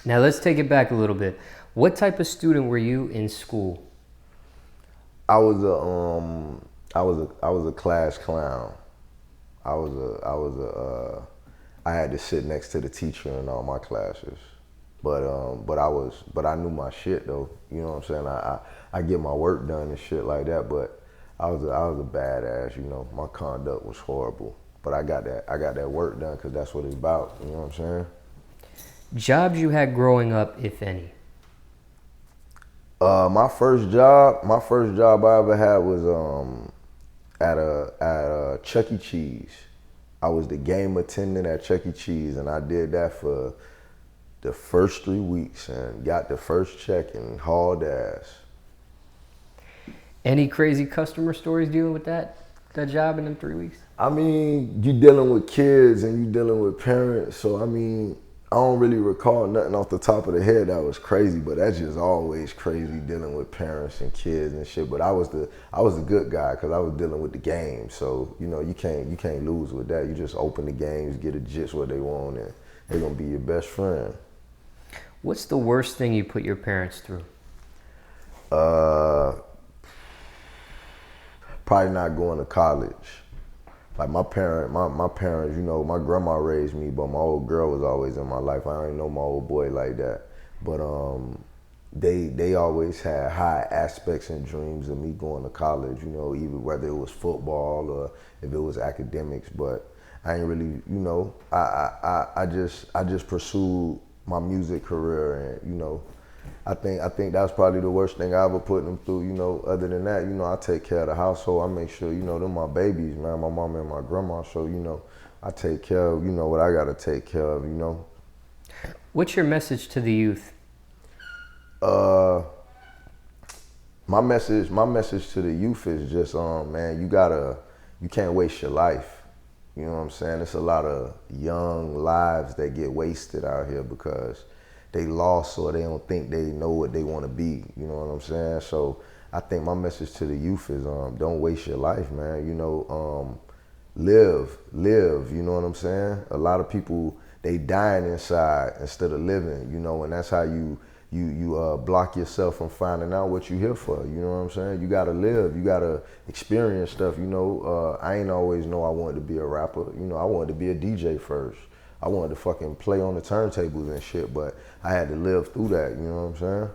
Now let's take it back a little bit. What type of student were you in school? I was I was a class clown. I had to sit next to the teacher in all my classes. But I knew my shit though. You know what I'm saying? I get my work done and shit like that. But I was a badass. You know, my conduct was horrible. But I got that work done because that's what it's about. You know what I'm saying? Jobs you had growing up, if any? My first job I ever had was at a Chuck E. Cheese. I was the game attendant at Chuck E. Cheese, and I did that for the first 3 weeks and got the first check and hauled ass. Any crazy customer stories dealing with that job in them 3 weeks? I mean, you dealing with kids and you dealing with parents, so I mean, I don't really recall nothing off the top of the head that was crazy, but that's just always crazy dealing with parents and kids and shit. But I was the good guy because I was dealing with the game, so you know you can't lose with that. You just open the games, get the jits what they want, and they're gonna be your best friend. What's the worst thing you put your parents through? Probably not going to college. Like my parents, you know, my grandma raised me, but my old girl was always in my life. I ain't know my old boy like that. But they always had high aspects and dreams of me going to college, you know, even whether it was football or if it was academics. But I ain't really, you know, I just pursued my music career, and you know, I think that's probably the worst thing I ever put them through. You know, other than that, you know, I take care of the household. I make sure, you know, they're my babies, man, my mama and my grandma. So, you know, I take care of, you know, what I gotta take care of, you know. What's your message to the youth? My message to the youth is just, man, you can't waste your life. You know what I'm saying? There's a lot of young lives that get wasted out here because they lost or they don't think they know what they want to be. You know what I'm saying? So I think my message to the youth is don't waste your life, man. You know, live. You know what I'm saying? A lot of people, they dying inside instead of living. You know, and that's how you block yourself from finding out what you're here for. You know what I'm saying? You gotta live. You gotta experience stuff. You know, I ain't always know I wanted to be a rapper. You know, I wanted to be a DJ first. I wanted to fucking play on the turntables and shit, but I had to live through that, you know what I'm saying?